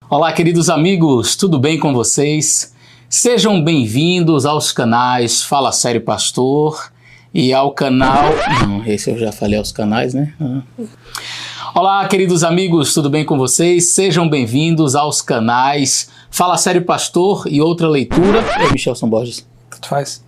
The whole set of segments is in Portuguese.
Olá, queridos amigos, tudo bem com vocês? Sejam bem-vindos aos canais Fala Sério Pastor e ao canal... Não, esse eu já falei aos canais, né? Olá, queridos amigos, tudo bem com vocês? Sejam bem-vindos aos canais Fala Sério Pastor e Outra Leitura. Eu, Michelson Borges. Tanto faz.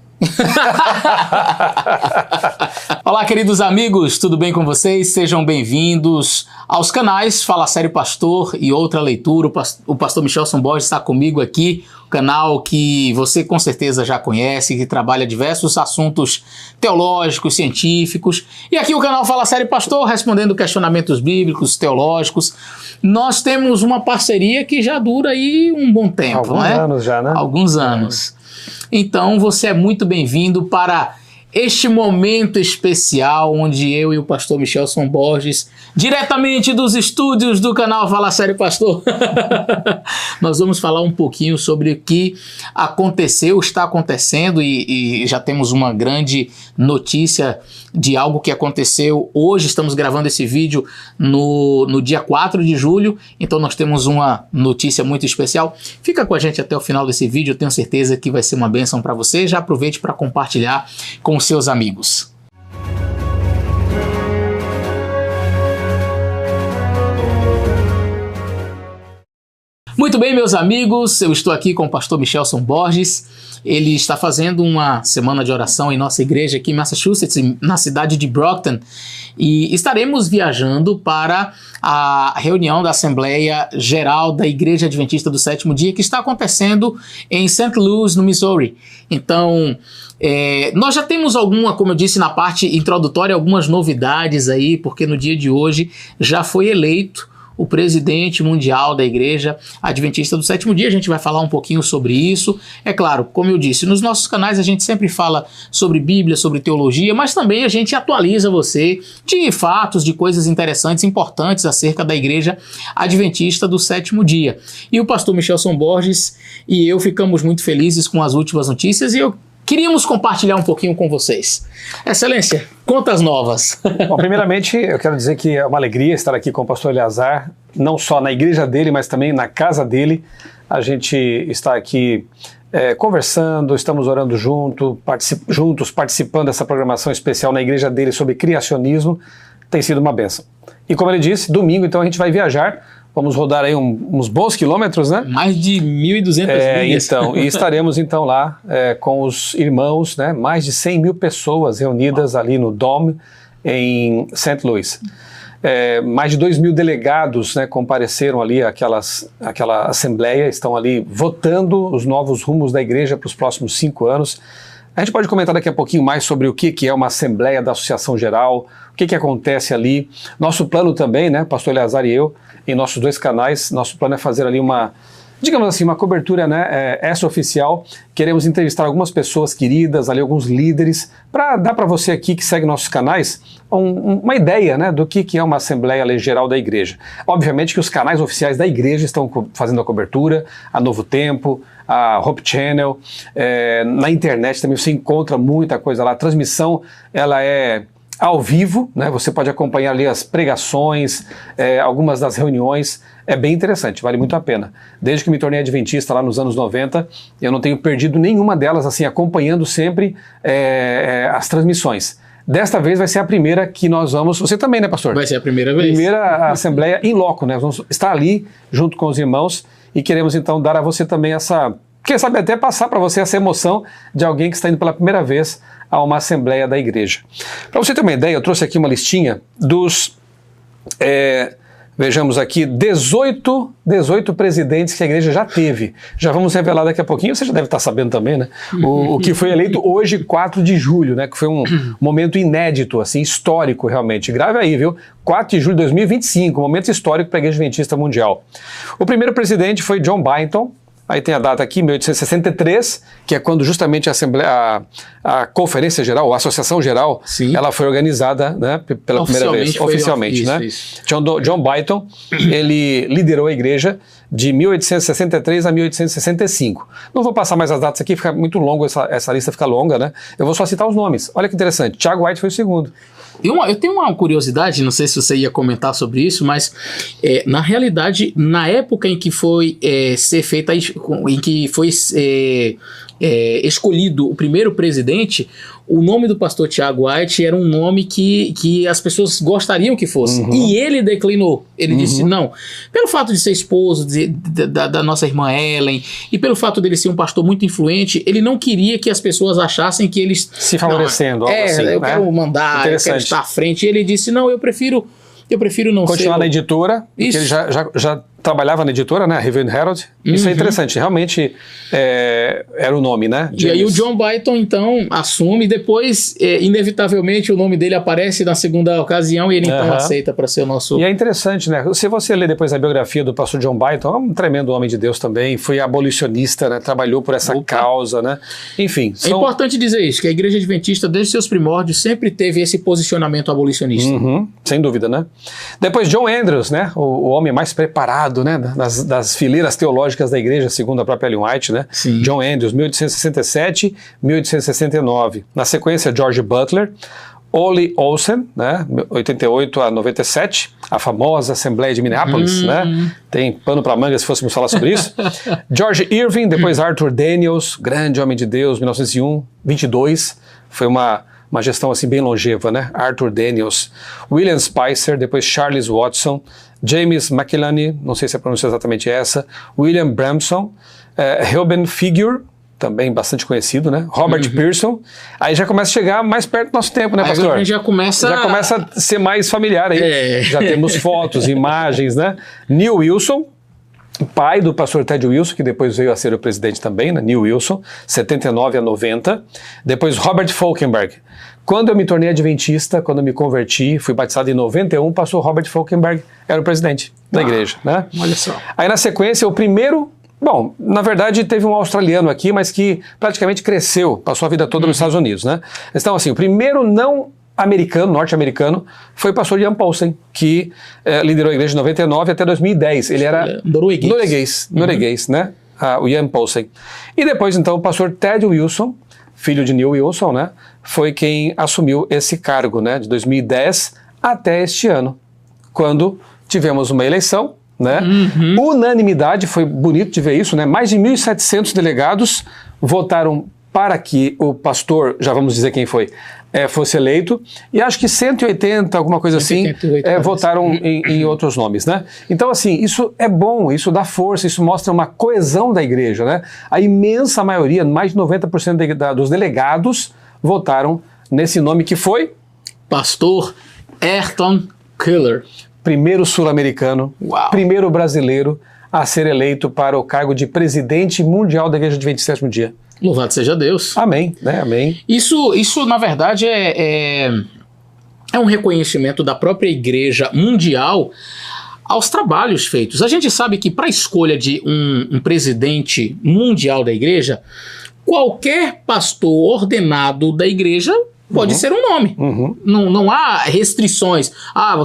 Olá, queridos amigos, tudo bem com vocês? Sejam bem-vindos aos canais Fala Sério Pastor e Outra Leitura. O pastor Michelson Borges está comigo aqui, o canal que você com certeza já conhece, que trabalha diversos assuntos teológicos, científicos. E aqui o canal Fala Sério Pastor, respondendo questionamentos bíblicos, teológicos. Nós temos uma parceria que já dura aí um bom tempo, Alguns né? anos já, né? Alguns anos. Então você é muito bem-vindo para este momento especial onde eu e o pastor Michelson Borges, diretamente dos estúdios do canal Fala Sério Pastor, nós vamos falar um pouquinho sobre o que aconteceu, está acontecendo e já temos uma grande notícia de algo que aconteceu hoje. Estamos gravando esse vídeo no dia 4 de julho, então nós temos uma notícia muito especial. Fica com a gente até o final desse vídeo, eu tenho certeza que vai ser uma bênção para você. Já aproveite para compartilhar com os seus amigos. Muito bem, meus amigos, eu estou aqui com o pastor Michelson Borges. Ele está fazendo uma semana de oração em nossa igreja aqui em Massachusetts, na cidade de Brockton, e estaremos viajando para a reunião da Assembleia Geral da Igreja Adventista do Sétimo Dia, que está acontecendo em St. Louis, no Missouri. Então, nós já temos como eu disse na parte introdutória, algumas novidades aí, porque no dia de hoje já foi eleito o presidente mundial da Igreja Adventista do Sétimo Dia. A gente vai falar um pouquinho sobre isso. É claro, como eu disse, nos nossos canais a gente sempre fala sobre Bíblia, sobre teologia, mas também a gente atualiza você de fatos, de coisas interessantes, importantes acerca da Igreja Adventista do Sétimo Dia. E o pastor Michelson Borges e eu ficamos muito felizes com as últimas notícias e queríamos compartilhar um pouquinho com vocês. Excelência, conta as novas. Bom, primeiramente, eu quero dizer que é uma alegria estar aqui com o pastor Eleazar, não só na igreja dele, mas também na casa dele. A gente está aqui conversando, estamos orando juntos, participando dessa programação especial na igreja dele sobre criacionismo. Tem sido uma bênção. E como ele disse, domingo, então, a gente vai viajar. Vamos rodar aí uns bons quilômetros, né? Mais de 1.200 milhas. Então, e estaremos então lá com os irmãos, né? Mais de 100 mil pessoas reunidas ali no Dome em St. Louis. Mais de 2 mil delegados, né, compareceram ali àquela assembleia, estão ali votando os novos rumos da igreja para os próximos 5 anos. A gente pode comentar daqui a pouquinho mais sobre o que é uma Assembleia da Associação Geral, o que acontece ali. Nosso plano também, né, pastor Eleazar e eu, em nossos 2 canais, nosso plano é fazer ali uma cobertura, né, extraoficial. Queremos entrevistar algumas pessoas queridas, ali alguns líderes, para dar para você aqui que segue nossos canais uma ideia, né, do que é uma Assembleia Geral da Igreja. Obviamente que os canais oficiais da igreja estão fazendo a cobertura, a Novo Tempo, a Hope Channel, na internet também você encontra muita coisa lá. A transmissão, ela é ao vivo, né? Você pode acompanhar ali as pregações, algumas das reuniões. É bem interessante, vale muito a pena. Desde que me tornei adventista lá nos anos 90, eu não tenho perdido nenhuma delas, assim, acompanhando sempre as transmissões. Desta vez vai ser a primeira que nós vamos... Você também, né, pastor? Vai ser a primeira vez. Primeira assembleia in loco, né? Vamos estar ali junto com os irmãos e queremos então dar a você também quem sabe até passar para você essa emoção de alguém que está indo pela primeira vez a uma assembleia da igreja. Para você ter uma ideia, eu trouxe aqui uma listinha dos, vejamos aqui, 18 presidentes que a igreja já teve. Já vamos revelar daqui a pouquinho, você já deve estar sabendo também, né? O que foi eleito hoje, 4 de julho, né? Que foi um momento inédito, assim, histórico realmente. Grave aí, viu? 4 de julho de 2025, momento histórico para a Igreja Adventista Mundial. O primeiro presidente foi John Byington. Aí tem a data aqui, 1863, que é quando justamente a Conferência Geral, a Associação Geral, sim, ela foi organizada, né, pela primeira vez, oficialmente. Né? Isso. John Byington, ele liderou a igreja de 1863 a 1865. Não vou passar mais as datas aqui, fica muito longo, essa lista fica longa, né? Eu vou só citar os nomes. Olha que interessante, Tiago White foi o segundo. Eu tenho uma curiosidade, não sei se você ia comentar sobre isso, mas na realidade, na época em que foi ser feita, em que foi escolhido o primeiro presidente, o nome do pastor Tiago White era um nome que as pessoas gostariam que fosse. E ele declinou. Ele disse não. Pelo fato de ser esposo da nossa irmã Ellen, e pelo fato dele ser um pastor muito influente, ele não queria que as pessoas achassem que eles... Se favorecendo, algo assim, eu quero mandar, eu quero estar à frente. E ele disse, não, eu prefiro não continuar ser... na editora, porque ele já trabalhava na editora, né, Review and Herald. Isso é interessante, realmente era o nome, né? E aí o John Byton, então, assume, e depois, inevitavelmente, o nome dele aparece na segunda ocasião, e ele então aceita para ser o nosso... E é interessante, né? Se você ler depois a biografia do pastor John Byton, é um tremendo homem de Deus também, foi abolicionista, né? Trabalhou por essa causa, né? Enfim. É importante dizer isso, que a Igreja Adventista, desde seus primórdios, sempre teve esse posicionamento abolicionista. Sem dúvida, né? Depois John Andrews, né? O homem mais preparado, né, das fileiras teológicas da igreja, segundo a própria Ellen White, né? Sim. John Andrews, 1867, 1869. Na sequência, George Butler, Ole Olsen, né, 88 a 97, a famosa Assembleia de Minneapolis, né? Tem pano para manga se fôssemos falar sobre isso. George Irving, depois Arthur Daniels, grande homem de Deus, 1901, 22, foi uma gestão assim bem longeva, né? Arthur Daniels, William Spicer, depois Charles Watson, James McIlhenny, não sei se a pronúncia é exatamente essa, William Bramson, Reuben Figure, também bastante conhecido, né? Robert Pearson. Aí já começa a chegar mais perto do nosso tempo, né, pastor? A gente já começa a ser mais familiar aí. Já temos fotos, imagens, né? Neil Wilson, pai do pastor Ted Wilson, que depois veio a ser o presidente também, né? Neil Wilson, 79 a 90. Depois Robert Falkenberg. Quando eu me tornei adventista, quando eu me converti, fui batizado em 91, o pastor Robert Falkenberg era o presidente da igreja, né? Olha só. Aí na sequência, o primeiro... Bom, na verdade teve um australiano aqui, mas que praticamente cresceu, passou a vida toda nos Estados Unidos, né? Então assim, o primeiro norte-americano, foi o pastor Ian Paulsen, que liderou a igreja de 99 até 2010. Ele era norueguês, né? O Ian Paulsen. E depois, então, o pastor Ted Wilson, filho de Neil Wilson, né? Foi quem assumiu esse cargo, né? De 2010 até este ano, quando tivemos uma eleição, né? Unanimidade, foi bonito de ver isso, né? Mais de 1.700 delegados votaram para que o pastor, já vamos dizer quem foi, fosse eleito, e acho que 180, alguma coisa 188, assim, votaram em outros nomes, né? Então, assim, isso é bom, isso dá força, isso mostra uma coesão da igreja, né? A imensa maioria, mais de 90% dos delegados, votaram nesse nome que foi... Pastor Ayrton Keller. Primeiro sul-americano, primeiro brasileiro a ser eleito para o cargo de presidente mundial da Igreja Adventista do 7º Dia. Louvado seja Deus. Amém, né? Amém. Isso na verdade, é um reconhecimento da própria Igreja Mundial aos trabalhos feitos. A gente sabe que para a escolha de um presidente mundial da Igreja, qualquer pastor ordenado da Igreja pode ser um nome. Não há restrições.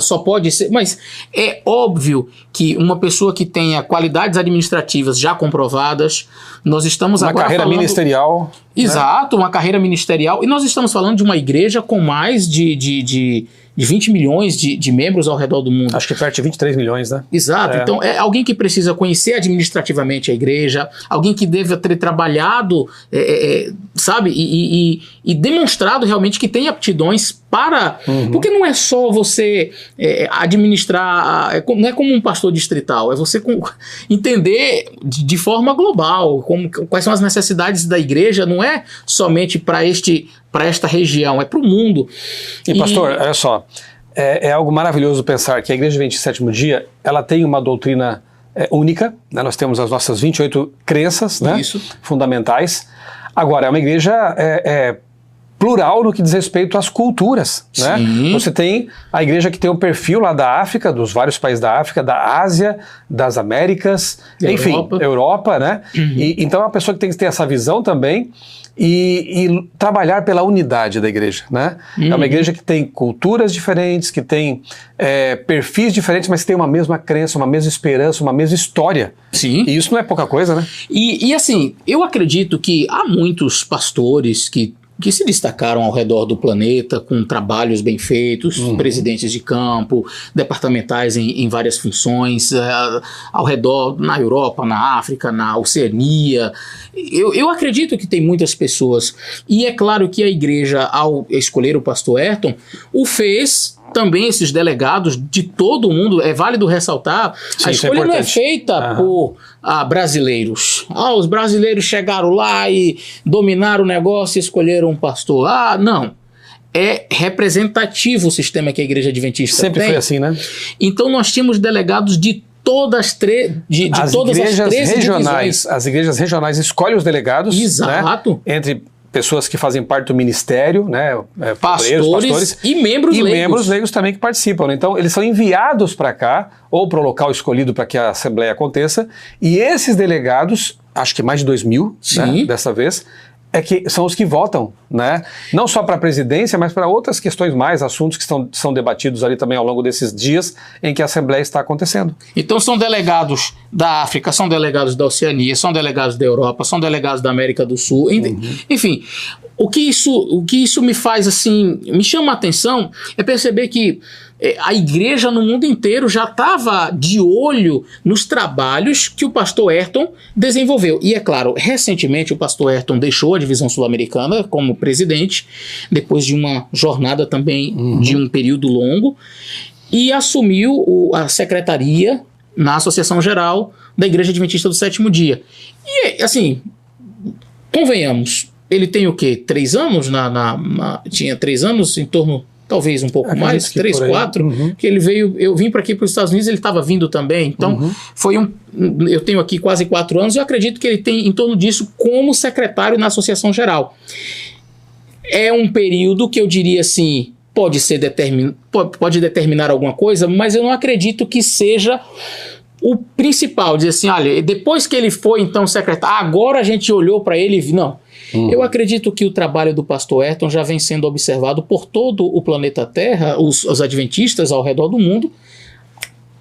Só pode ser... Mas é óbvio que uma pessoa que tenha qualidades administrativas já comprovadas, nós estamos agora falando... Uma carreira ministerial. Exato, uma carreira ministerial. E nós estamos falando de uma igreja com mais de 20 milhões de membros ao redor do mundo. Acho que perto de 23 milhões, né? Exato. Então, é alguém que precisa conhecer administrativamente a igreja, alguém que deve ter trabalhado, sabe, e demonstrado realmente que tem aptidões para... Porque não é só você administrar, não é como um pastor distrital, é você entender de forma global quais são as necessidades da igreja, não é somente para esta região, é para o mundo. E pastor, olha só, é algo maravilhoso pensar que a Igreja Adventista do 7º Dia, ela tem uma doutrina única, né? Nós temos as nossas 28 crenças, né? fundamentais. Agora, é uma igreja plural no que diz respeito às culturas, né? Você tem a igreja que tem o perfil lá da África, dos vários países da África, da Ásia, das Américas, enfim, Europa, né? Então é uma pessoa que tem que ter essa visão também e trabalhar pela unidade da igreja, né? É uma igreja que tem culturas diferentes, que tem perfis diferentes, mas que tem uma mesma crença, uma mesma esperança, uma mesma história. Sim. E isso não é pouca coisa, né? E assim, eu acredito que há muitos pastores que que se destacaram ao redor do planeta com trabalhos bem feitos, presidentes de campo, departamentais em várias funções, ao redor, na Europa, na África, na Oceania. Eu acredito que tem muitas pessoas. E é claro que a igreja, ao escolher o pastor Ayrton, o fez também esses delegados de todo o mundo. É válido ressaltar, a escolha não é feita por brasileiros. Os brasileiros chegaram lá e dominaram o negócio e escolheram um pastor. Não. É representativo o sistema que a igreja adventista sempre tem. Foi assim, né? Então nós tínhamos delegados de todas as 13 divisões. As igrejas regionais escolhem os delegados. Exato. Né, entre pessoas que fazem parte do ministério, né, pastores e membros leigos. E membros leigos também que participam. Né? Então, eles são enviados para cá, ou para o local escolhido para que a assembleia aconteça, e esses delegados, acho que mais de 2.000, né, dessa vez, são os que votam, né? Não só para a presidência, mas para outras questões mais, assuntos que são debatidos ali também ao longo desses dias em que a Assembleia está acontecendo. Então são delegados da África, são delegados da Oceania, são delegados da Europa, são delegados da América do Sul, enfim. O que isso me faz, assim, me chama a atenção é perceber que a igreja no mundo inteiro já estava de olho nos trabalhos que o pastor Ayrton desenvolveu. E é claro, recentemente o pastor Ayrton deixou a divisão sul-americana como presidente, depois de uma jornada também de um período longo, e assumiu a secretaria na Associação Geral da Igreja Adventista do Sétimo Dia. E, assim, convenhamos, ele tem o quê? 3 anos? Tinha 3 anos, em torno, talvez um pouco mais, 3, 4, que ele veio, eu vim para aqui para os Estados Unidos, ele estava vindo também, então eu tenho aqui quase 4 anos, eu acredito que ele tem em torno disso como secretário na Associação Geral. É um período que eu diria assim, pode determinar alguma coisa, mas eu não acredito que seja o principal, dizer assim, olha, depois que ele foi então secretário, agora a gente olhou para ele e viu, não. Eu acredito que o trabalho do pastor Ayrton já vem sendo observado por todo o planeta Terra, os adventistas ao redor do mundo,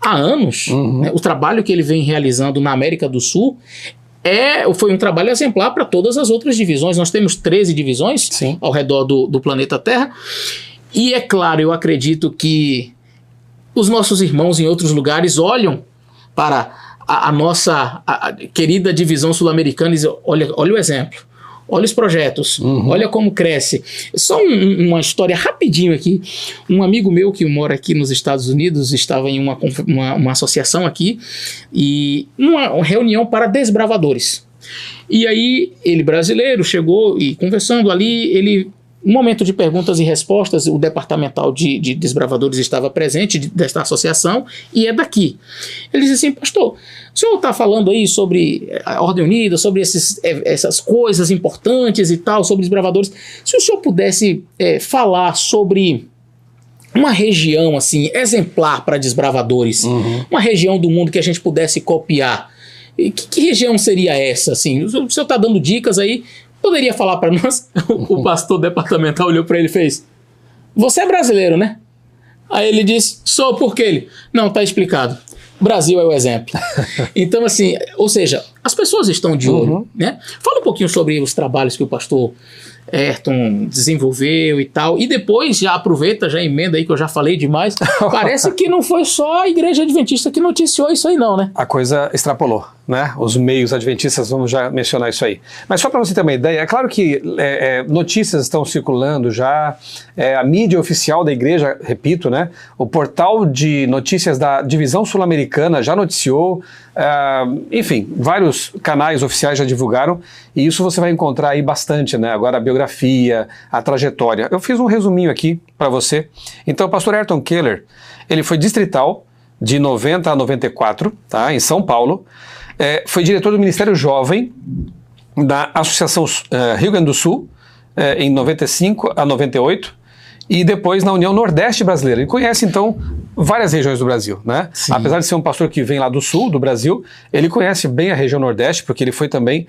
há anos. Né? O trabalho que ele vem realizando na América do Sul foi um trabalho exemplar para todas as outras divisões. Nós temos 13 divisões ao redor do planeta Terra. E é claro, eu acredito que os nossos irmãos em outros lugares olham para a nossa querida divisão sul-americana e dizem, olha o exemplo. Olha os projetos, olha como cresce. Só uma história rapidinho aqui. Um amigo meu que mora aqui nos Estados Unidos estava em uma associação aqui e uma reunião para desbravadores. E aí ele brasileiro chegou e conversando ali, um momento de perguntas e respostas, o departamental de desbravadores estava presente desta associação e é daqui. Ele disse assim, pastor, o senhor está falando aí sobre a Ordem Unida, sobre essas coisas importantes e tal, sobre desbravadores. Se o senhor pudesse falar sobre uma região assim exemplar para desbravadores, uma região do mundo que a gente pudesse copiar, que região seria essa? Assim? O senhor está dando dicas aí, poderia falar para nós? O pastor departamental olhou para ele e fez, você é brasileiro, né? Aí ele disse, sou, por quê? Ele, não, tá explicado. Brasil é o exemplo. Então, assim, ou seja, as pessoas estão de olho, né? Fala um pouquinho sobre os trabalhos que o pastor Ayrton desenvolveu e tal, e depois já aproveita, já emenda aí que eu já falei demais, parece que não foi só a Igreja Adventista que noticiou isso aí não, né? A coisa extrapolou, né? Os meios adventistas, vamos já mencionar isso aí. Mas só para você ter uma ideia, é claro que notícias estão circulando já, a mídia oficial da igreja, repito, né? O portal de notícias da Divisão Sul-Americana já noticiou, enfim, vários canais oficiais já divulgaram, e isso você vai encontrar aí bastante, né? Agora a biografia, a trajetória. Eu fiz um resuminho aqui para você. Então, o pastor Ayrton Keller, ele foi distrital de 90 a 94, tá? Em São Paulo. Foi diretor do Ministério Jovem da Associação Rio Grande do Sul, em 95 a 98, e depois na União Nordeste Brasileira. Ele conhece, então, várias regiões do Brasil, né? Sim. Apesar de ser um pastor que vem lá do sul do Brasil, ele conhece bem a região Nordeste, porque ele foi também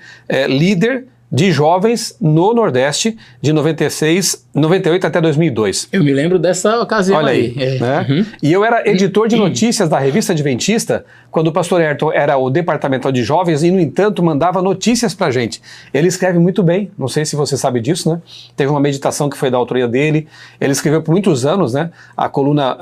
líder de jovens no Nordeste de 98 até 2002. Eu me lembro dessa ocasião. Olha aí. Né? E eu era editor de notícias da Revista Adventista quando o pastor Ayrton era o departamental de jovens e, no entanto, mandava notícias pra gente. Ele escreve muito bem, não sei se você sabe disso, né? Teve uma meditação que foi da autoria dele. Ele escreveu por muitos anos, né, a coluna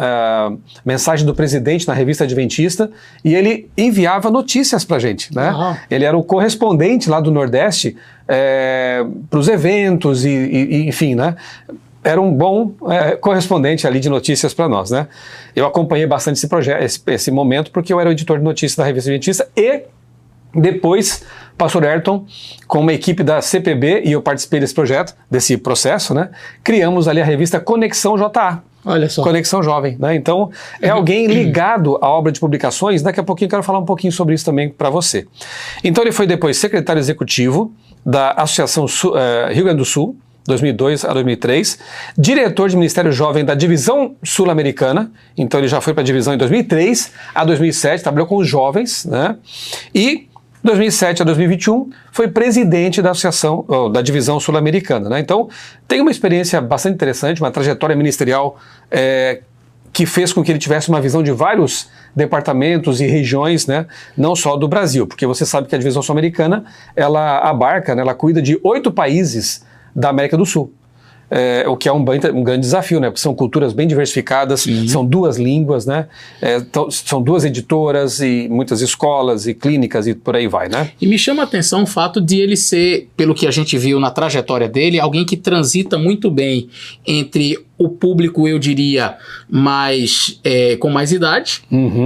Mensagem do Presidente na Revista Adventista, e ele enviava notícias pra gente, né? Uhum. Ele era o correspondente lá do Nordeste para os eventos e enfim, né? Era um bom correspondente ali de notícias para nós, né? Eu acompanhei bastante esse projeto, esse momento, porque eu era o editor de notícias da Revista Adventista e depois, pastor Ayrton, com uma equipe da CPB, e eu participei desse projeto, desse processo, né? Criamos ali a revista Conexão JA. Olha só. Conexão Jovem, né? Então, é alguém ligado à obra de publicações. Daqui a pouquinho eu quero falar um pouquinho sobre isso também para você. Então, ele foi depois secretário executivo da Associação Rio Grande do Sul, 2002 a 2003, diretor de Ministério Jovem da Divisão Sul-Americana, então ele já foi para a divisão em 2003 a 2007, trabalhou com os jovens, né? E 2007 a 2021 foi presidente da Associação, da Divisão Sul-Americana, né? Então tem uma experiência bastante interessante, uma trajetória ministerial que fez com que ele tivesse uma visão de vários departamentos e regiões, né, não só do Brasil, porque você sabe que a Divisão Sul-Americana, ela abarca, né, ela cuida de 8 países da América do Sul. O que é um grande desafio, né? Porque são culturas bem diversificadas, são 2 línguas, né? São 2 editoras e muitas escolas e clínicas e por aí vai, né? E me chama a atenção o fato de ele ser, pelo que a gente viu na trajetória dele, alguém que transita muito bem entre o público, eu diria, com mais idade,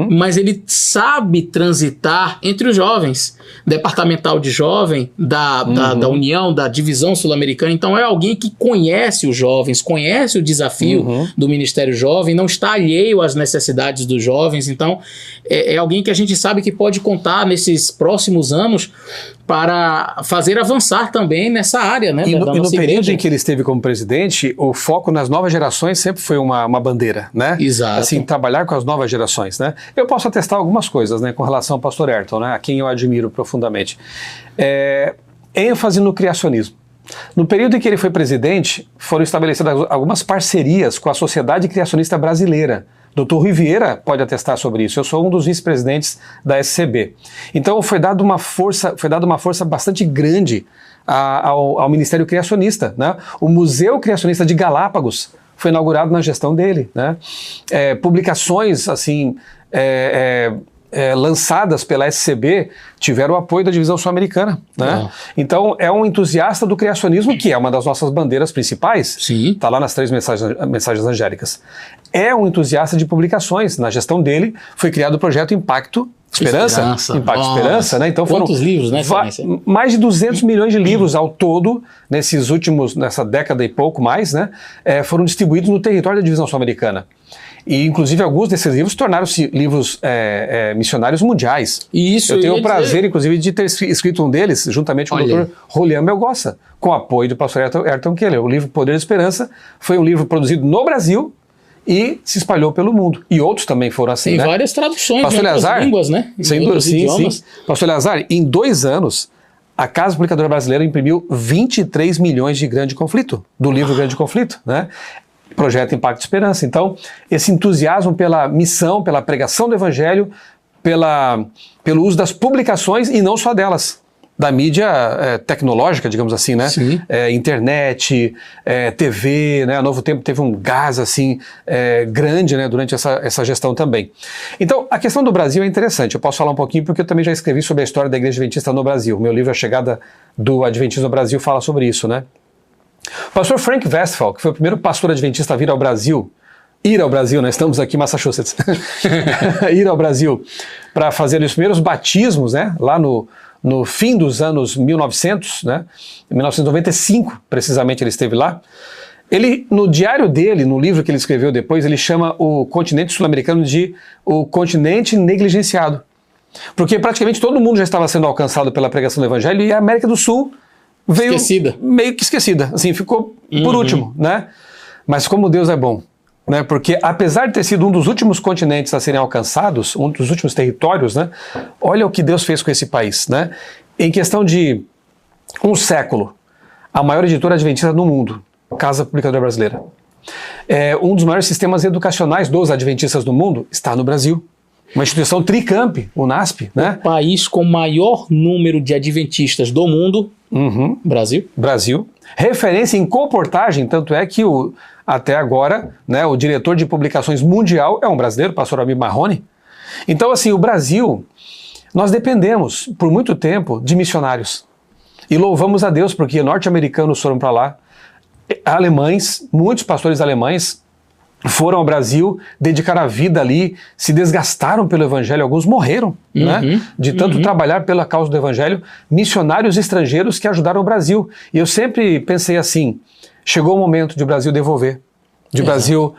mas ele sabe transitar entre os jovens, departamental de jovem, da União, da Divisão Sul-Americana. Então é alguém que conhece os jovens, conhece o desafio do Ministério Jovem, não está alheio às necessidades dos jovens. Então é alguém que a gente sabe que pode contar nesses próximos anos para fazer avançar também nessa área, né? E no período em que ele esteve como presidente, o foco nas novas gerações sempre foi uma bandeira, né? Exato. Assim, trabalhar com as novas gerações, né? Eu posso atestar algumas coisas, né, com relação ao pastor Ayrton, né, a quem eu admiro profundamente. ênfase no criacionismo. No período em que ele foi presidente, foram estabelecidas algumas parcerias com a Sociedade Criacionista Brasileira. Dr. Rui Vieira pode atestar sobre isso. Eu sou um dos vice-presidentes da SCB. Então foi dada uma força bastante grande ao Ministério Criacionista, né? O Museu Criacionista de Galápagos foi inaugurado na gestão dele, né? Publicações assim lançadas pela SCB tiveram o apoio da Divisão Sul-Americana, né? Então é um entusiasta do criacionismo, que é uma das nossas bandeiras principais. Sim. Está lá nas 3 mensagens angélicas. É um entusiasta de publicações. Na gestão dele foi criado o projeto Impacto Esperança. Impacto Esperança, né? Então quantos livros, né? Mais de 200 milhões de livros ao todo, nessa década e pouco mais, né? Foram distribuídos no território da Divisão Sul-Americana. E, inclusive, alguns desses livros tornaram-se livros missionários mundiais. Isso, eu tenho o prazer, inclusive, de ter escrito um deles, juntamente com o Dr. Rolian Melgossa, com apoio do pastor Ayrton Keller. O livro Poder de Esperança foi um livro produzido no Brasil e se espalhou pelo mundo. E outros também foram assim, Tem né? várias traduções Pastor em outras línguas, né? Sem dúvida, sim. Pastor Eleazar, em 2 anos, a Casa Publicadora Brasileira imprimiu 23 milhões de Grande Conflito, do livro Grande Conflito, né? Projeto Impacto Esperança. Então, esse entusiasmo pela missão, pela pregação do Evangelho, pelo uso das publicações e não só delas, da mídia tecnológica, digamos assim, né? Internet, TV, né? A Novo Tempo teve um gás assim grande, né? Durante essa gestão também. Então, a questão do Brasil é interessante. Eu posso falar um pouquinho porque eu também já escrevi sobre a história da Igreja Adventista no Brasil. Meu livro A Chegada do Adventismo no Brasil fala sobre isso, né? O pastor Frank Westphal, que foi o primeiro pastor adventista a ir ao Brasil, né? Estamos aqui em Massachusetts, ir ao Brasil para fazer os primeiros batismos, né? Lá no fim dos anos 1900, né? Em 1995, precisamente, ele esteve lá. Ele, no diário dele, no livro que ele escreveu depois, ele chama o continente sul-americano de o continente negligenciado. Porque praticamente todo mundo já estava sendo alcançado pela pregação do Evangelho e a América do Sul veio meio que esquecida, assim, ficou por último, né? Mas como Deus é bom, né? Porque apesar de ter sido um dos últimos continentes a serem alcançados, um dos últimos territórios, né? Olha o que Deus fez com esse país, né? Em questão de um século, a maior editora adventista do mundo, Casa Publicadora Brasileira. Um dos maiores sistemas educacionais dos adventistas do mundo está no Brasil. Uma instituição tricamp, o NASP, né? O país com maior número de adventistas do mundo, Brasil. Brasil. Referência em comportagem, tanto é que até agora, né, o diretor de publicações mundial é um brasileiro, o pastor Amir Marrone. Então, assim, o Brasil, nós dependemos, por muito tempo, de missionários. E louvamos a Deus, porque norte-americanos foram para lá, alemães, muitos pastores alemães foram ao Brasil, dedicaram a vida ali, se desgastaram pelo evangelho, alguns morreram, né, de tanto trabalhar pela causa do evangelho, missionários estrangeiros que ajudaram o Brasil. E eu sempre pensei assim, chegou o momento de o Brasil devolver, de o Brasil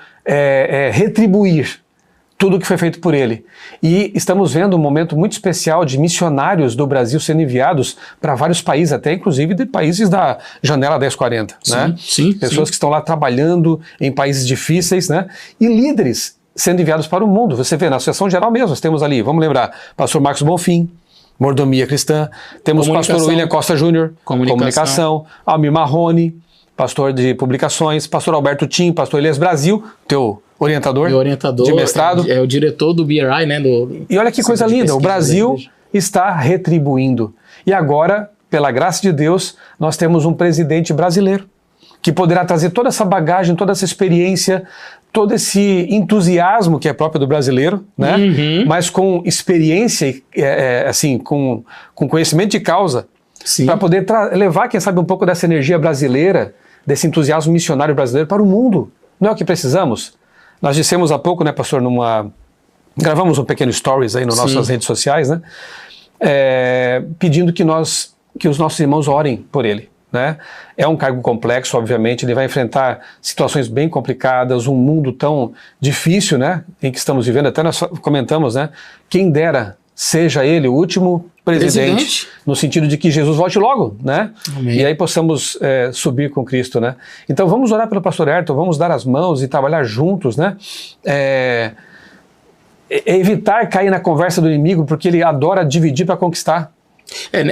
retribuir tudo o que foi feito por ele. E estamos vendo um momento muito especial de missionários do Brasil sendo enviados para vários países, até inclusive de países da janela 1040, né? Pessoas que estão lá trabalhando em países difíceis, né? E líderes sendo enviados para o mundo. Você vê, na Associação Geral mesmo, nós temos ali, vamos lembrar, pastor Marcos Bonfim, Mordomia Cristã, temos o pastor William Costa Júnior, Comunicação, Almir Marrone, pastor de publicações, pastor Alberto Tim, pastor Elias Brasil, teu orientador de mestrado. É o diretor do BRI, né? E olha que coisa linda, o Brasil está retribuindo. E agora, pela graça de Deus, nós temos um presidente brasileiro que poderá trazer toda essa bagagem, toda essa experiência, todo esse entusiasmo que é próprio do brasileiro, né? Mas com experiência, assim, com conhecimento de causa, para poder levar, quem sabe, um pouco dessa energia brasileira, desse entusiasmo missionário brasileiro para o mundo. Não é o que precisamos? Nós dissemos há pouco, né, pastor, gravamos um pequeno stories aí nas nossas redes sociais, né, pedindo que os nossos irmãos orem por ele, né. É um cargo complexo, obviamente, ele vai enfrentar situações bem complicadas, um mundo tão difícil, né, em que estamos vivendo, até nós comentamos, né, quem dera seja ele o último presidente, no sentido de que Jesus volte logo, né? Amém. E aí possamos subir com Cristo, né? Então vamos orar pelo pastor Ayrton, vamos dar as mãos e trabalhar juntos, né? Evitar cair na conversa do inimigo, porque ele adora dividir para conquistar.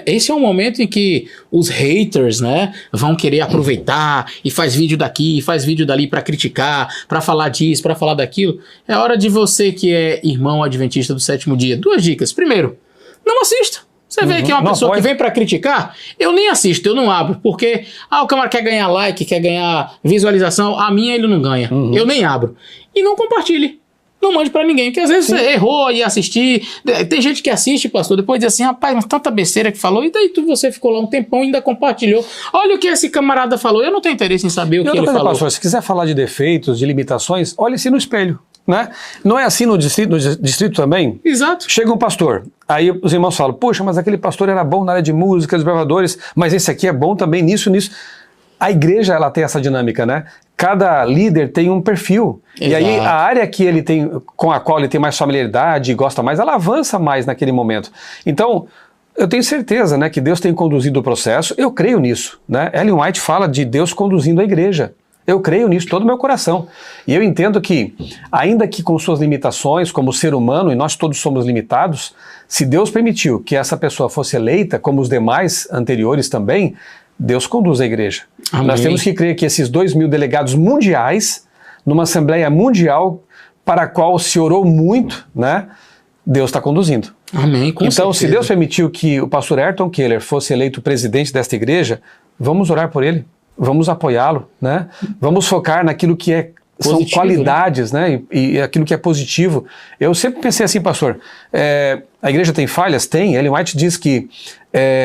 Esse é um momento em que os haters, né, vão querer aproveitar e faz vídeo daqui, faz vídeo dali para criticar, para falar disso, para falar daquilo. É hora de você que é irmão adventista do sétimo dia. 2 dicas. Primeiro, não assista. Você vê que é uma pessoa que vem para criticar, eu nem assisto, eu não abro, porque o camarada quer ganhar like, quer ganhar visualização, a minha ele não ganha, eu nem abro. E não compartilhe. Não mande pra ninguém, porque às vezes você errou e assistir. Tem gente que assiste, pastor, depois diz assim, rapaz, mas tanta besteira que falou, e daí você ficou lá um tempão e ainda compartilhou. Olha o que esse camarada falou, eu não tenho interesse em saber o que ele falou. Pastor, se quiser falar de defeitos, de limitações, olhe-se no espelho, né? Não é assim no distrito também? Exato. Chega um pastor, aí os irmãos falam, puxa, mas aquele pastor era bom na área de música, dos bravadores, mas esse aqui é bom também nisso. A igreja, ela tem essa dinâmica, né? Cada líder tem um perfil. Exato. E aí a área que ele tem, com a qual ele tem mais familiaridade e gosta mais, ela avança mais naquele momento. Então, eu tenho certeza, né, que Deus tem conduzido o processo, eu creio nisso, né? Ellen White fala de Deus conduzindo a igreja. Eu creio nisso, todo o meu coração. E eu entendo que, ainda que com suas limitações, como ser humano, e nós todos somos limitados, se Deus permitiu que essa pessoa fosse eleita, como os demais anteriores também, Deus conduz a igreja. Amém. Nós temos que crer que esses 2.000 delegados mundiais, numa Assembleia Mundial, para a qual se orou muito, né? Deus está conduzindo. Amém, com então, certeza. Se Deus permitiu que o pastor Ayrton Keller fosse eleito presidente desta igreja, vamos orar por ele, vamos apoiá-lo, né? Vamos focar naquilo que são qualidades, né? E aquilo que é positivo. Eu sempre pensei assim, pastor, a igreja tem falhas? Tem. Ellen White diz que,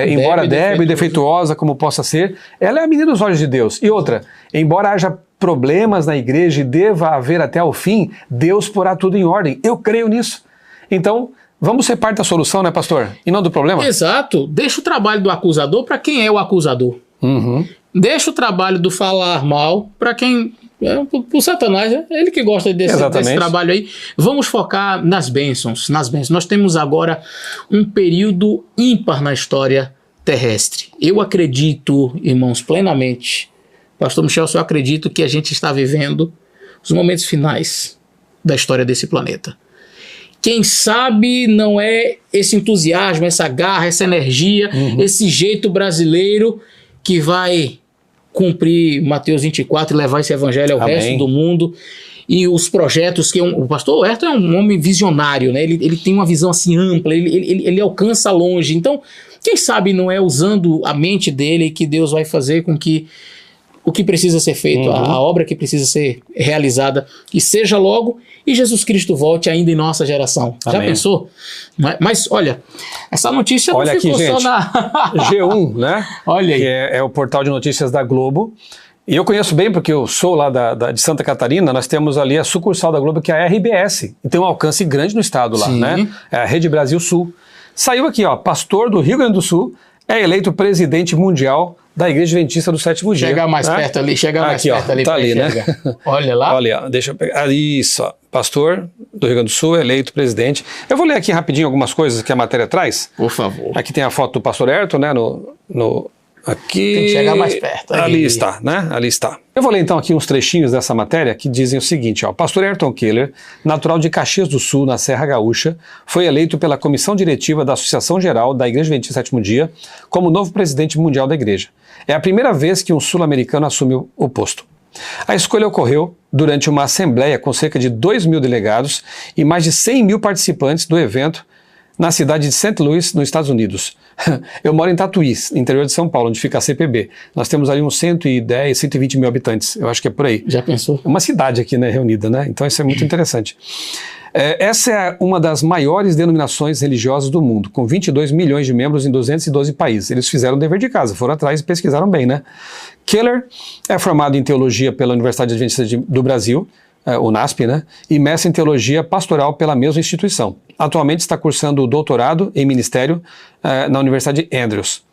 embora débil e defeituosa como possa ser, ela é a menina dos olhos de Deus. E outra, embora haja problemas na igreja e deva haver até o fim, Deus porá tudo em ordem. Eu creio nisso. Então, vamos ser parte da solução, né, pastor? E não do problema? Exato. Deixa o trabalho do acusador para quem é o acusador. Deixa o trabalho do falar mal para quem... Pro Satanás, é ele que gosta desse trabalho aí. Vamos focar nas bênçãos, Nós temos agora um período ímpar na história terrestre. Eu acredito, irmãos, plenamente, pastor Michel, eu acredito que a gente está vivendo os momentos finais da história desse planeta. quem sabe não é esse entusiasmo, essa garra, essa energia, esse jeito brasileiro que vai cumprir Mateus 24 e levar esse evangelho ao resto do mundo. E os projetos que o pastor Ayrton é um homem visionário, né? Ele tem uma visão assim ampla, ele alcança longe. Então, quem sabe não é usando a mente dele que Deus vai fazer com que o que precisa ser feito, a obra que precisa ser realizada, e seja logo, e Jesus Cristo volte ainda em nossa geração. Amém. Já pensou? Mas olha, essa notícia olha não ficou aqui, só gente, na... G1, né? Olha aí. Que é o portal de notícias da Globo. E eu conheço bem porque eu sou lá de Santa Catarina, nós temos ali a sucursal da Globo, que é a RBS, e tem um alcance grande no estado lá, né? É a Rede Brasil Sul. Saiu aqui, ó, pastor do Rio Grande do Sul é eleito presidente mundial da Igreja Adventista do Sétimo Dia. Chegar mais perto ali, mais perto ali. Tá ali, né? Olha lá. Olha, deixa eu pegar. Isso, ó. Pastor do Rio Grande do Sul, eleito presidente. Eu vou ler aqui rapidinho algumas coisas que a matéria traz. Por favor. Aqui tem a foto do pastor Ayrton, né? Aqui. Tem que chegar mais perto. Ali está, né? Ali está. Eu vou ler então aqui uns trechinhos dessa matéria que dizem o seguinte, ó. Pastor Ayrton Keller, natural de Caxias do Sul, na Serra Gaúcha, foi eleito pela Comissão Diretiva da Associação Geral da Igreja Adventista do Sétimo Dia como novo presidente mundial da igreja. É a primeira vez que um sul-americano assume o posto. A escolha ocorreu durante uma assembleia com cerca de 2.000 delegados e mais de 100.000 participantes do evento na cidade de St. Louis, nos Estados Unidos. Eu moro em Tatuí, interior de São Paulo, onde fica a CPB. Nós temos ali uns 110, 120 mil habitantes. Eu acho que é por aí. Já pensou? Uma cidade aqui, né, reunida, né? Então isso é muito interessante. Essa é uma das maiores denominações religiosas do mundo, com 22 milhões de membros em 212 países. Eles fizeram o dever de casa, foram atrás e pesquisaram bem, né? Keller é formado em teologia pela Universidade Adventista do Brasil, UNASP, né? E mestre em teologia pastoral pela mesma instituição. Atualmente está cursando o doutorado em ministério na Universidade Andrews.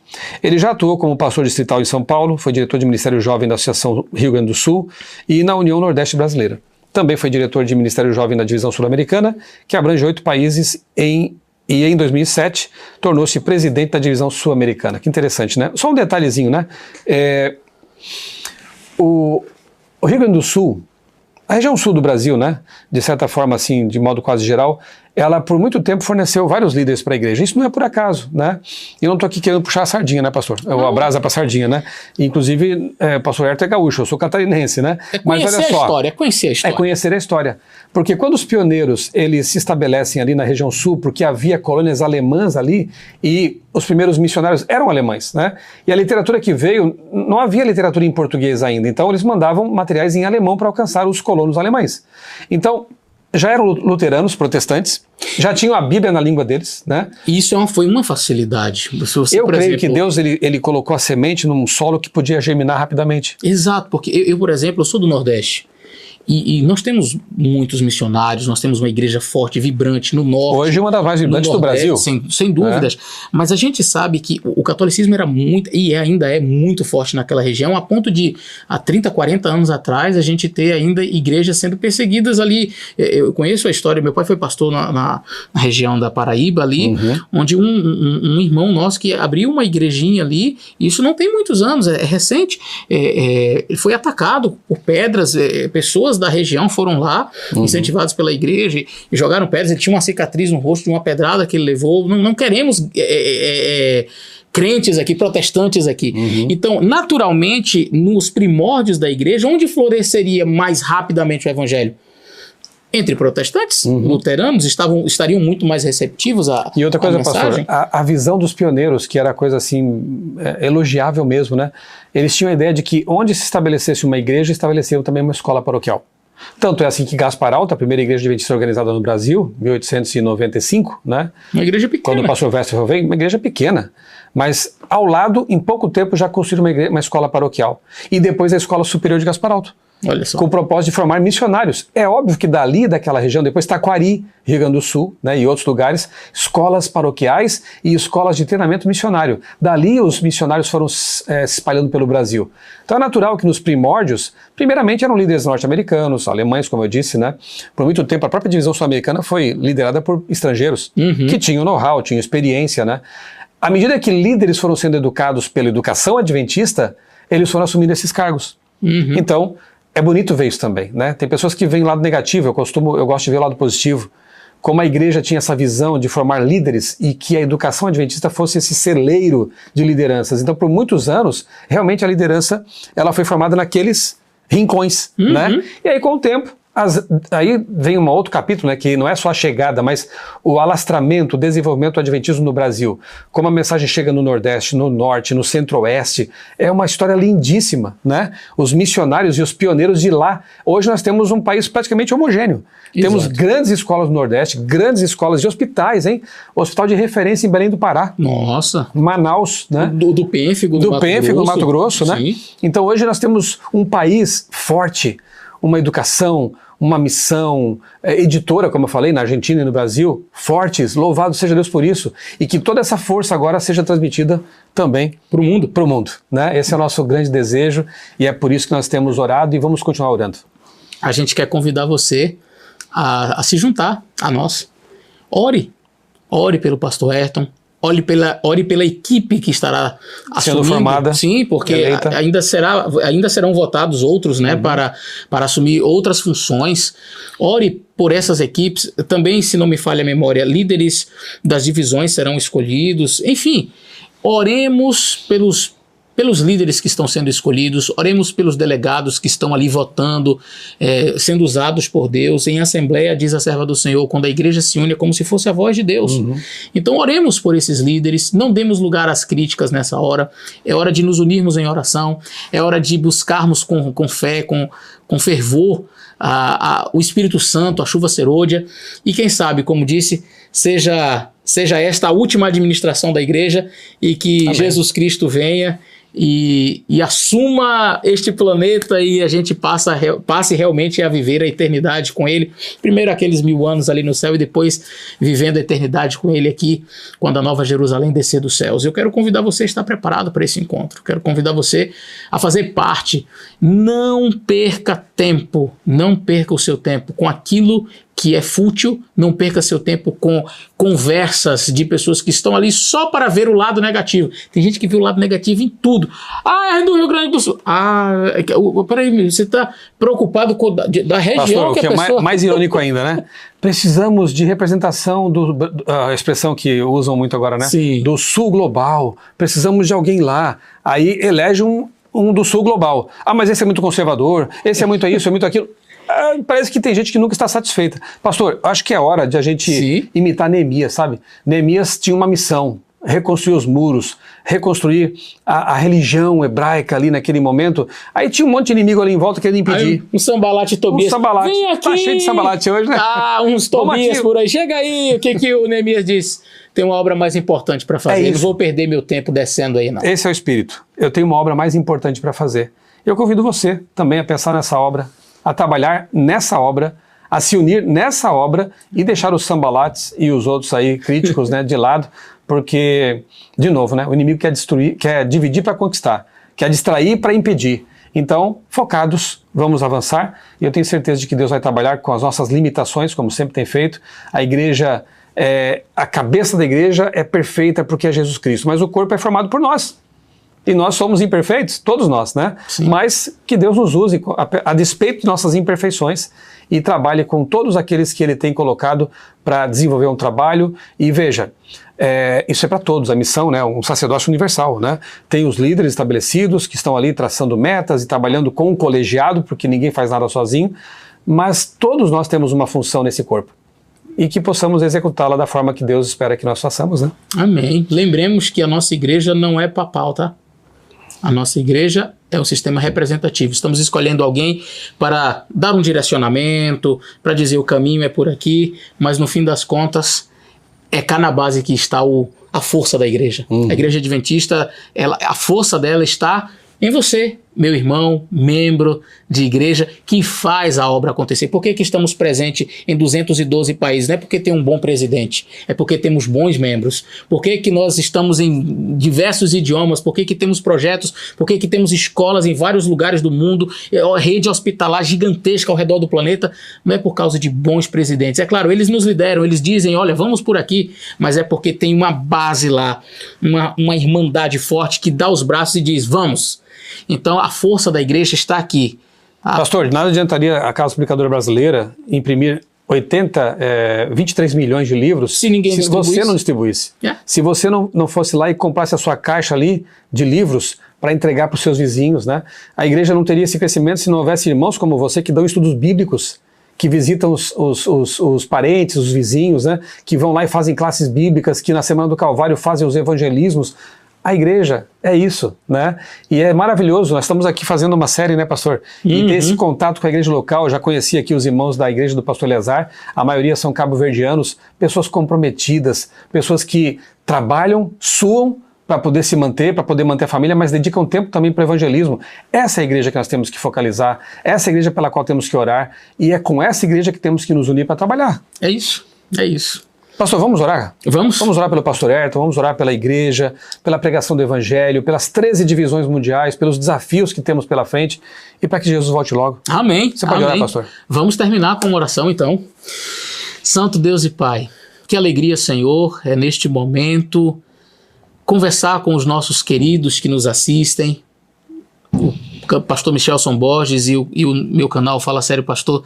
Ele já atuou como pastor distrital em São Paulo, foi diretor de Ministério Jovem da Associação Rio Grande do Sul e na União Nordeste Brasileira. Também foi diretor de Ministério Jovem da Divisão Sul-Americana, que abrange 8 países e em 2007 tornou-se presidente da Divisão Sul-Americana. Que interessante, né? Só um detalhezinho, né? O Rio Grande do Sul, a região sul do Brasil, né, de certa forma, assim, de modo quase geral, ela por muito tempo forneceu vários líderes para a igreja. Isso não é por acaso, né? E eu não estou aqui querendo puxar a sardinha, né, pastor? Eu abraço para a sardinha, né? Inclusive, pastor Ayrton é gaúcho, eu sou catarinense, né? Mas olha só, é conhecer a história. É conhecer a história. Porque quando os pioneiros, eles se estabelecem ali na região sul, porque havia colônias alemãs ali, e os primeiros missionários eram alemães, né? E a literatura que veio, não havia literatura em português ainda, então eles mandavam materiais em alemão para alcançar os colonos alemães. Então, já eram luteranos, protestantes, já tinham a Bíblia na língua deles, né? Isso foi uma facilidade. Eu creio que Deus ele colocou a semente num solo que podia germinar rapidamente. Exato, porque eu, por exemplo, eu sou do Nordeste. E nós temos muitos missionários, nós temos uma igreja forte, vibrante no norte. Hoje uma das mais vibrantes do Brasil. Sem dúvidas. Mas a gente sabe que o catolicismo era muito, e ainda é muito forte naquela região, a ponto de, há 30, 40 anos atrás, a gente ter ainda igrejas sendo perseguidas ali. Eu conheço a história, meu pai foi pastor na região da Paraíba ali, onde um irmão nosso que abriu uma igrejinha ali, e isso não tem muitos anos, é recente, ele foi atacado por pedras, pessoas da região foram lá, incentivados pela igreja, e jogaram pedras. Ele tinha uma cicatriz no rosto de uma pedrada que ele levou. Não queremos crentes aqui, protestantes aqui. Então, naturalmente, nos primórdios da igreja, onde floresceria mais rapidamente o evangelho? Entre protestantes, luteranos, estariam muito mais receptivos à mensagem. E outra coisa, pastor, a visão dos pioneiros, que era coisa assim, elogiável mesmo, né? Eles tinham a ideia de que onde se estabelecesse uma igreja, estabeleciam também uma escola paroquial. Tanto é assim que Gaspar Alto, a primeira igreja adventista organizada no Brasil, 1895, né? Uma igreja pequena. Quando o pastor Westerveld veio, uma igreja pequena. Mas ao lado, em pouco tempo, já construíram uma escola paroquial. E depois a Escola Superior de Gaspar Alto. Olha só. Com o propósito de formar missionários. É óbvio que dali, daquela região, depois Taquari, Rio Grande do Sul, né, e outros lugares, escolas paroquiais e escolas de treinamento missionário. Dali os missionários foram se espalhando pelo Brasil. Então é natural que nos primórdios, primeiramente eram líderes norte-americanos, alemães, como eu disse, né? Por muito tempo a própria divisão sul-americana foi liderada por estrangeiros, que tinham know-how, tinham experiência, né? À medida que líderes foram sendo educados pela educação adventista, eles foram assumindo esses cargos. Então, é bonito ver isso também, né? Tem pessoas que veem o lado negativo, eu gosto de ver o lado positivo, como a igreja tinha essa visão de formar líderes e que a educação adventista fosse esse celeiro de lideranças. Então, por muitos anos, realmente a liderança ela foi formada naqueles rincões, né? E aí, com o tempo, aí vem um outro capítulo, né, que não é só a chegada, mas o alastramento, o desenvolvimento do adventismo no Brasil. Como a mensagem chega no Nordeste, no Norte, no Centro-Oeste, é uma história lindíssima, né? Os missionários e os pioneiros de lá. Hoje nós temos um país praticamente homogêneo. Exato. Temos grandes escolas no Nordeste, grandes escolas de hospitais, hein? Hospital de referência em Belém do Pará. Nossa! Manaus, né? Do Pênfigo, no Mato Grosso, né? Sim. Então hoje nós temos um país forte, uma educação, uma missão editora, como eu falei, na Argentina e no Brasil, fortes, louvado seja Deus por isso, e que toda essa força agora seja transmitida também para o mundo, né? Esse é o nosso grande desejo e é por isso que nós temos orado e vamos continuar orando. A gente quer convidar você a se juntar a nós. Ore pelo pastor Ayrton, ore pela equipe que estará sendo formada. Sim, porque ainda serão votados outros, né, para assumir outras funções. Ore por essas equipes. Também, se não me falha a memória, líderes das divisões serão escolhidos. Enfim, oremos pelos líderes que estão sendo escolhidos, oremos pelos delegados que estão ali votando, sendo usados por Deus. Em assembleia, diz a serva do Senhor, quando a igreja se une, é como se fosse a voz de Deus. Então oremos por esses líderes, não demos lugar às críticas nessa hora, é hora de nos unirmos em oração, é hora de buscarmos com fé, com fervor, o Espírito Santo, a chuva serôdia, e quem sabe, como disse, seja esta a última administração da igreja e que Amém. Jesus Cristo venha e assuma este planeta e a gente passe realmente a viver a eternidade com ele. Primeiro aqueles 1000 anos ali no céu e depois vivendo a eternidade com ele aqui, quando a Nova Jerusalém descer dos céus. Eu quero convidar você a estar preparado para esse encontro. Quero convidar você a fazer parte. Não perca tempo, não perca o seu tempo com aquilo que é fútil, não perca seu tempo com conversas de pessoas que estão ali só para ver o lado negativo. Tem gente que vê o lado negativo em tudo. É do Rio Grande do Sul. Peraí, você está preocupado com da região. Pastor, que a pessoa... mais irônico ainda, né? Precisamos de representação a expressão que usam muito agora, né? Sim. Do Sul Global. Precisamos de alguém lá. Aí elege um do Sul Global. Mas esse é muito conservador, esse é muito isso, é muito aquilo. Parece que tem gente que nunca está satisfeita. Pastor, acho que é hora de a gente imitar Neemias, sabe? Neemias tinha uma missão, reconstruir os muros, reconstruir a religião hebraica ali naquele momento. Aí tinha um monte de inimigo ali em volta querendo impedir. Um Sambalate e Tobias. Vem aqui! Tá cheio de Sambalate hoje, né? Uns Tobias por aí. Chega aí! O que o Neemias disse? Tem uma obra mais importante para fazer. Não vou perder meu tempo descendo aí, não. Esse é o espírito. Eu tenho uma obra mais importante para fazer. Eu convido você também a pensar nessa obra, a trabalhar nessa obra, a se unir nessa obra e deixar os sambalates e os outros aí críticos, né, de lado, porque, de novo, né, o inimigo quer destruir, quer dividir para conquistar, quer distrair para impedir. Então, focados, vamos avançar e eu tenho certeza de que Deus vai trabalhar com as nossas limitações, como sempre tem feito. A igreja, a cabeça da igreja é perfeita porque é Jesus Cristo, mas o corpo é formado por nós. E nós somos imperfeitos, todos nós, né? Sim. Mas que Deus nos use a despeito de nossas imperfeições e trabalhe com todos aqueles que Ele tem colocado para desenvolver um trabalho. E veja, isso é para todos, a missão, né? Um sacerdócio universal, né? Tem os líderes estabelecidos que estão ali traçando metas e trabalhando com um colegiado, porque ninguém faz nada sozinho, mas todos nós temos uma função nesse corpo. E que possamos executá-la da forma que Deus espera que nós façamos, né? Amém. Lembremos que a nossa igreja não é papal, tá? A nossa igreja é um sistema representativo. Estamos escolhendo alguém para dar um direcionamento, para dizer o caminho é por aqui, mas no fim das contas é cá na base que está a força da igreja. A igreja adventista, a força dela está em você, meu irmão, membro de igreja, que faz a obra acontecer. Por que estamos presentes em 212 países? Não é porque tem um bom presidente, é porque temos bons membros. Por que nós estamos em diversos idiomas? Por que temos projetos? Por que temos escolas em vários lugares do mundo? Rede hospitalar gigantesca ao redor do planeta? Não é por causa de bons presidentes. É claro, eles nos lideram, eles dizem, olha, vamos por aqui, mas é porque tem uma base lá, uma irmandade forte que dá os braços e diz, vamos. Então a força da igreja está aqui. Pastor, nada adiantaria a Casa Publicadora Brasileira imprimir 23 milhões de livros se você não distribuísse. Se você não fosse lá e comprasse a sua caixa ali de livros para entregar para os seus vizinhos, né? A igreja não teria esse crescimento se não houvesse irmãos como você que dão estudos bíblicos, que visitam os parentes, os vizinhos, né? Que vão lá e fazem classes bíblicas, que na Semana do Calvário fazem os evangelismos. A igreja é isso, né? E é maravilhoso, nós estamos aqui fazendo uma série, né, pastor? E ter esse contato com a igreja local. Eu já conheci aqui os irmãos da igreja do pastor Eleazar, a maioria são cabo-verdianos, pessoas comprometidas, pessoas que trabalham, suam para poder se manter, para poder manter a família, mas dedicam tempo também para o evangelismo. Essa é a igreja que nós temos que focalizar, essa é a igreja pela qual temos que orar, e é com essa igreja que temos que nos unir para trabalhar. É isso, é isso. Pastor, vamos orar? Vamos. Vamos orar pelo pastor Ayrton, vamos orar pela igreja, pela pregação do evangelho, pelas 13 divisões mundiais, pelos desafios que temos pela frente e para que Jesus volte logo. Amém. Você pode orar, pastor? Vamos terminar com uma oração, então. Santo Deus e Pai, que alegria, Senhor, é neste momento conversar com os nossos queridos que nos assistem, o pastor Michelson Borges e o meu canal Fala Sério Pastor,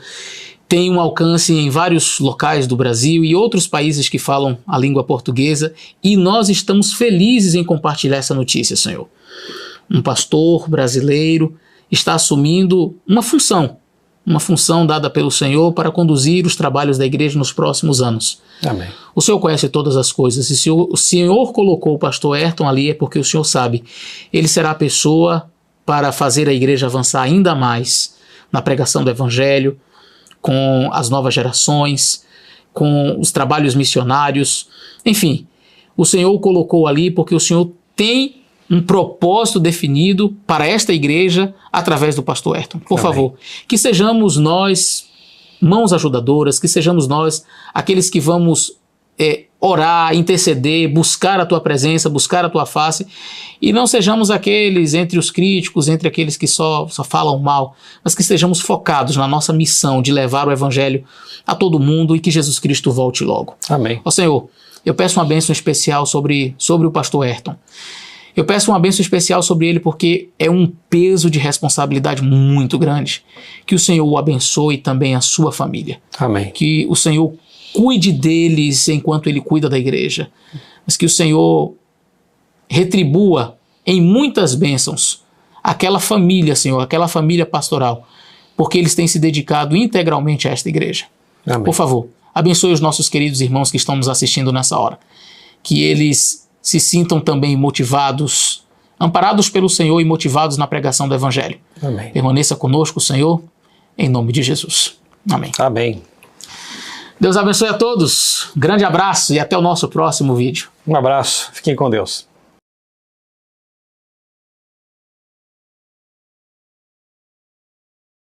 tem um alcance em vários locais do Brasil e outros países que falam a língua portuguesa, e nós estamos felizes em compartilhar essa notícia, Senhor. Um pastor brasileiro está assumindo uma função dada pelo Senhor para conduzir os trabalhos da igreja nos próximos anos. Amém. O Senhor conhece todas as coisas, e se o Senhor colocou o pastor Ayrton ali é porque o Senhor sabe. Ele será a pessoa para fazer a igreja avançar ainda mais na pregação do evangelho, com as novas gerações, com os trabalhos missionários. Enfim, o Senhor o colocou ali porque o Senhor tem um propósito definido para esta igreja através do pastor Ayrton. Por favor, que sejamos nós mãos ajudadoras, que sejamos nós aqueles que vamos orar, interceder, buscar a tua presença, buscar a tua face, e não sejamos aqueles entre os críticos, entre aqueles que só falam mal, mas que estejamos focados na nossa missão de levar o evangelho a todo mundo e que Jesus Cristo volte logo. Amém. Ó Senhor, eu peço uma bênção especial sobre o pastor Ayrton. Eu peço uma bênção especial sobre ele porque é um peso de responsabilidade muito grande. Que o Senhor o abençoe também a sua família. Amém. Que o Senhor cuide deles enquanto ele cuida da igreja. Mas que o Senhor retribua em muitas bênçãos aquela família, Senhor, aquela família pastoral, porque eles têm se dedicado integralmente a esta igreja. Amém. Por favor, abençoe os nossos queridos irmãos que estão nos assistindo nessa hora. Que eles se sintam também motivados, amparados pelo Senhor e motivados na pregação do evangelho. Amém. Permaneça conosco, Senhor, em nome de Jesus. Amém. Amém. Deus abençoe a todos. Grande abraço e até o nosso próximo vídeo. Um abraço. Fiquem com Deus.